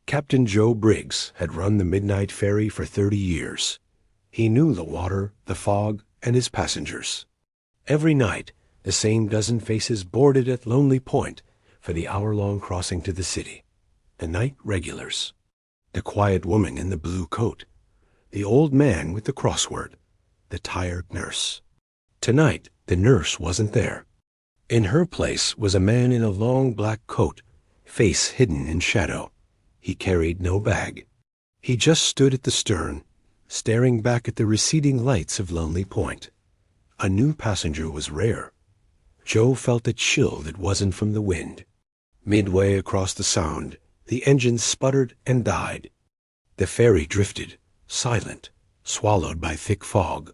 Captain Joe Briggs had run the midnight ferry for 30 years. He knew the water, the fog, and his passengers. Every night, the same dozen faces boarded at Lonely Point for the hour-long crossing to the city. The night regulars. The quiet woman in the blue coat. The old man with the crossword. The tired nurse. Tonight, the nurse wasn't there. In her place was a man in a long black coat, face hidden in shadow. He carried no bag. He just stood at the stern, staring back at the receding lights of Lonely Point. A new passenger was rare. Joe felt a chill that wasn't from the wind. Midway across the Sound, the engine sputtered and died. The ferry drifted, silent, swallowed by thick fog.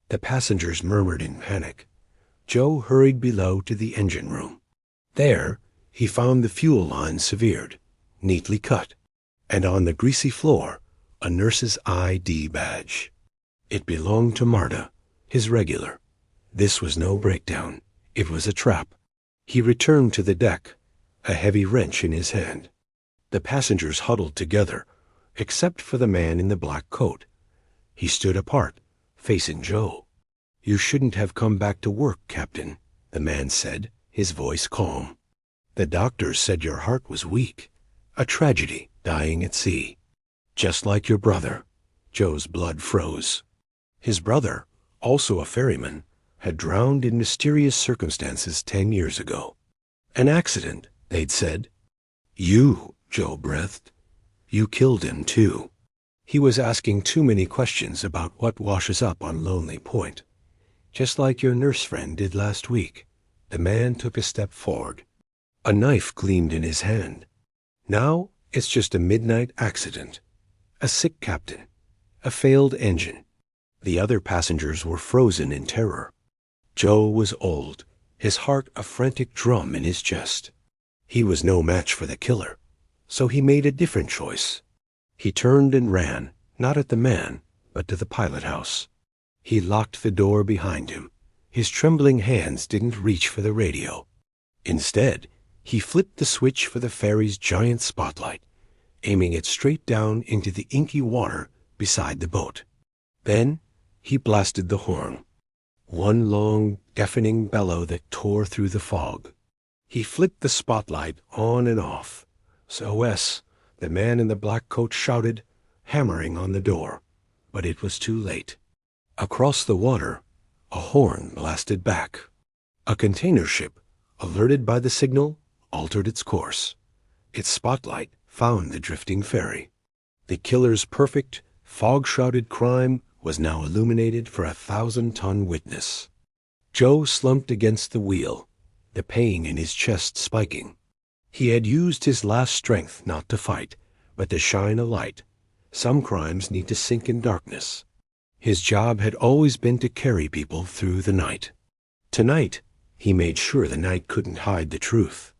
The passengers murmured in panic. Joe hurried below to the engine room. There, he found the fuel line severed, neatly cut, and on the greasy floor, a nurse's ID badge. It belonged to Marta, his regular. This was no breakdown. It was a trap. He returned to the deck, a heavy wrench in his hand. The passengers huddled together, except for the man in the black coat. He stood apart, facing Joe. "You shouldn't have come back to work, Captain," the man said, his voice calm. "The doctors said your heart was weak. A tragedy, dying at sea. Just like your brother." Joe's blood froze. His brother, also a ferryman, had drowned in mysterious circumstances 10 years ago. An accident, they'd said. "You," Joe breathed. "You killed him, too." He was asking too many questions about what washes up on Lonely Point. "Just like your nurse friend did last week." The man took a step forward. A knife gleamed in his hand. "Now it's just a midnight accident. A sick captain. A failed engine." The other passengers were frozen in terror. Joe was old, his heart a frantic drum in his chest. He was no match for the killer, so he made a different choice. He turned and ran, not at the man, but to the pilot house. He locked the door behind him. His trembling hands didn't reach for the radio. Instead, he flipped the switch for the ferry's giant spotlight, aiming it straight down into the inky water beside the boat. Then he blasted the horn. One long, deafening bellow that tore through the fog. He flicked the spotlight on and off. "SOS," the man in the black coat shouted, hammering on the door. But it was too late. Across the water, a horn blasted back. A container ship, alerted by the signal, altered its course. Its spotlight found the drifting ferry. The killer's perfect, fog-shrouded crime was now illuminated for a 1,000-ton witness. Joe slumped against the wheel, the pain in his chest spiking. He had used his last strength not to fight, but to shine a light. Some crimes need to sink in darkness. His job had always been to carry people through the night. Tonight, he made sure the night couldn't hide the truth.